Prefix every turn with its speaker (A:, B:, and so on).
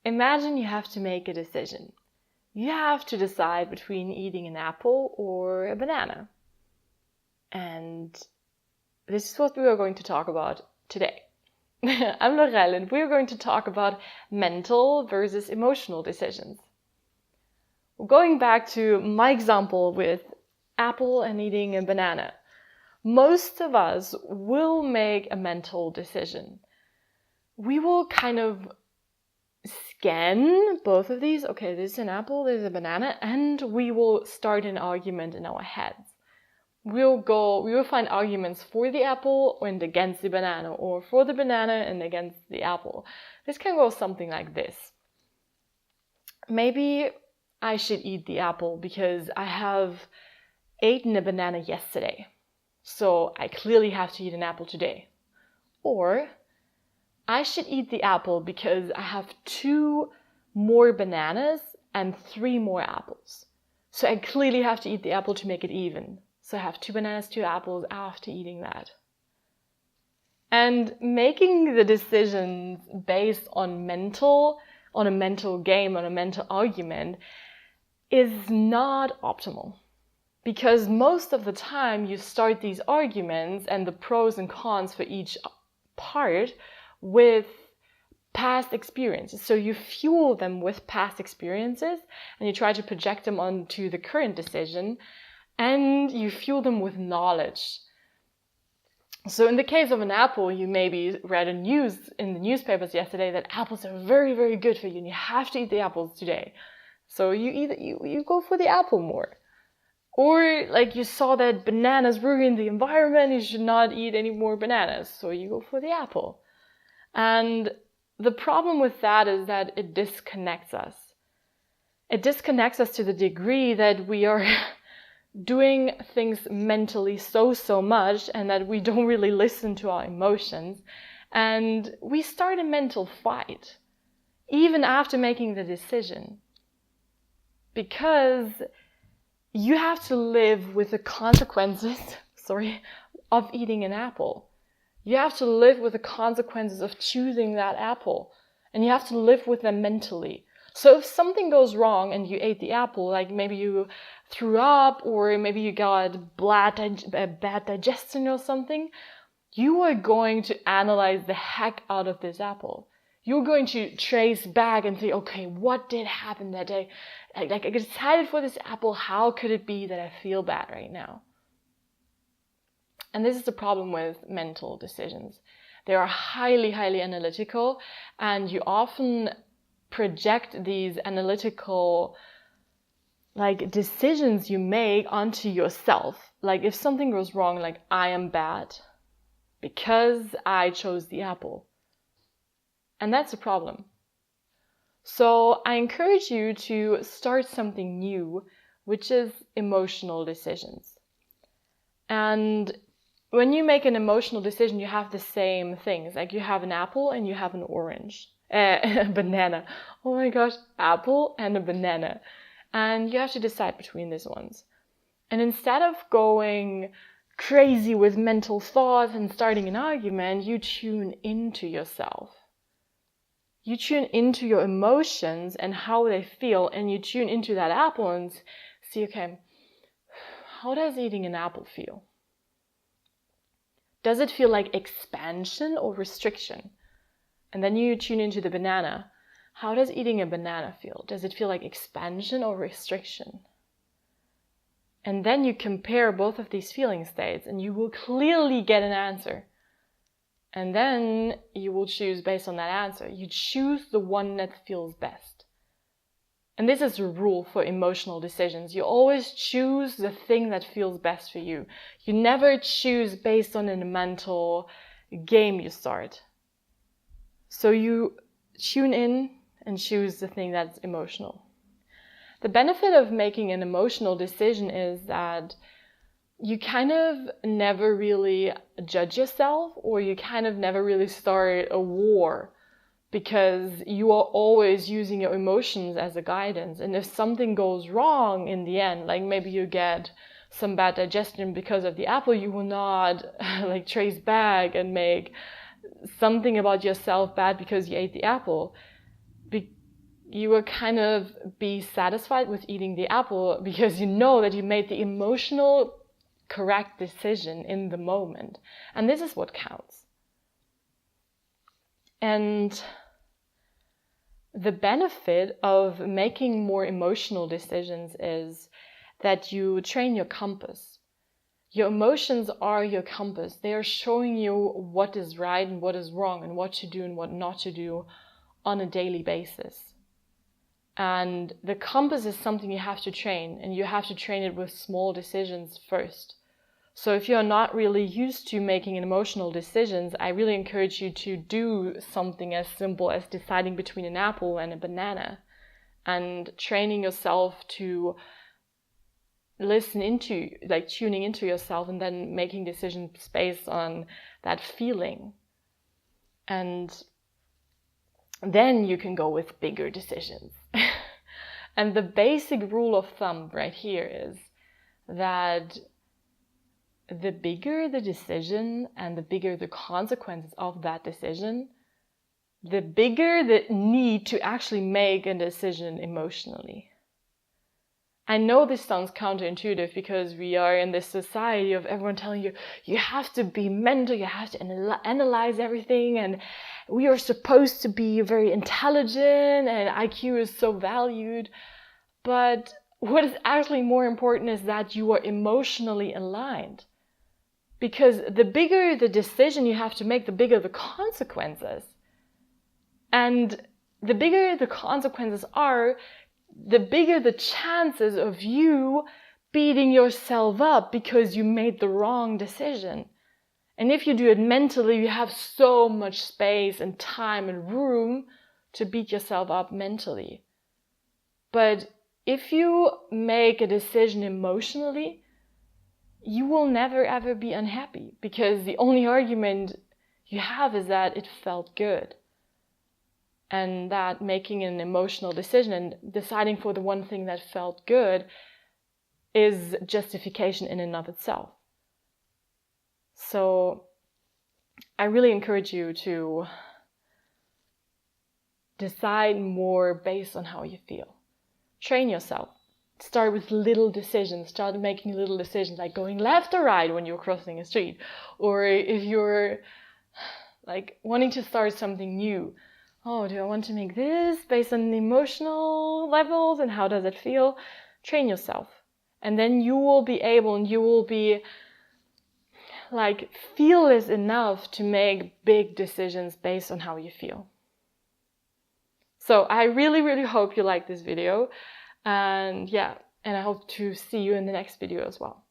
A: Imagine you have to make a decision. You have to decide between eating an apple or a banana. And this is what we are going to talk about today. I'm Lorelle, and we're going to talk about mental versus emotional decisions. Going back to my example with apple and eating a banana. Most of us will make a mental decision. We will kind of scan both of these. Okay, this is an apple, this is a banana, and we will start an argument in our heads. We will find arguments for the apple and against the banana, or for the banana and against the apple. This can go something like this. Maybe I should eat the apple because I have eaten a banana yesterday, so I clearly have to eat an apple today. Or I should eat the apple because I have 2 more bananas and 3 more apples. So I clearly have to eat the apple to make it even. So I have 2 bananas, 2 apples after eating that. And making the decisions based on a mental game, on a mental argument, is not optimal. Because most of the time you start these arguments and the pros and cons for each part with past experiences. So you fuel them with past experiences and you try to project them onto the current decision, and you fuel them with knowledge. So in the case of an apple, you maybe read in the newspapers yesterday that apples are very, very good for you and you have to eat the apples today. So you go for the apple more. Or like you saw that bananas ruin the environment, you should not eat any more bananas. So you go for the apple. And the problem with that is that it disconnects us. It disconnects us to the degree that we are doing things mentally so much, and that we don't really listen to our emotions. And we start a mental fight, even after making the decision. Because you have to live with the consequences, of eating an apple. You have to live with the consequences of choosing that apple. And you have to live with them mentally. So if something goes wrong and you ate the apple, like maybe you threw up or maybe you got bad digestion or something, you are going to analyze the heck out of this apple. You're going to trace back and say, okay, what did happen that day? Like I decided for this apple, how could it be that I feel bad right now? And this is the problem with mental decisions. They are highly, highly analytical, and you often project these analytical decisions you make onto yourself. Like if something goes wrong, like I am bad because I chose the apple. And that's a problem. So I encourage you to start something new, which is emotional decisions. And when you make an emotional decision, you have the same things. Like you have an apple and you have an orange. A banana. Oh my gosh, apple and a banana. And you have to decide between these ones. And instead of going crazy with mental thoughts and starting an argument, you tune into yourself. You tune into your emotions and how they feel, and you tune into that apple and see, okay, how does eating an apple feel? Does it feel like expansion or restriction? And then you tune into the banana. How does eating a banana feel? Does it feel like expansion or restriction? And then you compare both of these feeling states and you will clearly get an answer. And then you will choose based on that answer. You choose the one that feels best. And this is a rule for emotional decisions. You always choose the thing that feels best for you. You never choose based on a mental game you start. So you tune in and choose the thing that's emotional. The benefit of making an emotional decision is that you kind of never really judge yourself, or you kind of never really start a war, because you are always using your emotions as a guidance. And if something goes wrong in the end, like maybe you get some bad digestion because of the apple, you will not trace back and make something about yourself bad because you ate the apple. you will kind of be satisfied with eating the apple because you know that you made the emotional correct decision in the moment. And this is what counts. And the benefit of making more emotional decisions is that you train your compass. Your emotions are your compass. They are showing you what is right and what is wrong and what to do and what not to do on a daily basis. And the compass is something you have to train, and you have to train it with small decisions first. So if you're not really used to making emotional decisions, I really encourage you to do something as simple as deciding between an apple and a banana, and training yourself to tuning into yourself and then making decisions based on that feeling. And then you can go with bigger decisions. And the basic rule of thumb right here is that the bigger the decision and the bigger the consequences of that decision, the bigger the need to actually make a decision emotionally. I know this sounds counterintuitive because we are in this society of everyone telling you, you have to be mental, you have to analyze everything, and we are supposed to be very intelligent, and IQ is so valued. But what is actually more important is that you are emotionally aligned. Because the bigger the decision you have to make, the bigger the consequences. And the bigger the consequences are, the bigger the chances of you beating yourself up because you made the wrong decision. And if you do it mentally, you have so much space and time and room to beat yourself up mentally. But if you make a decision emotionally, you will never ever be unhappy, because the only argument you have is that it felt good. And that making an emotional decision and deciding for the one thing that felt good is justification in and of itself. So I really encourage you to decide more based on how you feel. Train yourself. Start with little decisions. Start making little decisions like going left or right when you're crossing a street. Or if you're wanting to start something new. Oh, do I want to make this based on the emotional levels and how does it feel? Train yourself. And then you will be able and you will be fearless enough to make big decisions based on how you feel. So I really, really hope you like this video. And I hope to see you in the next video as well.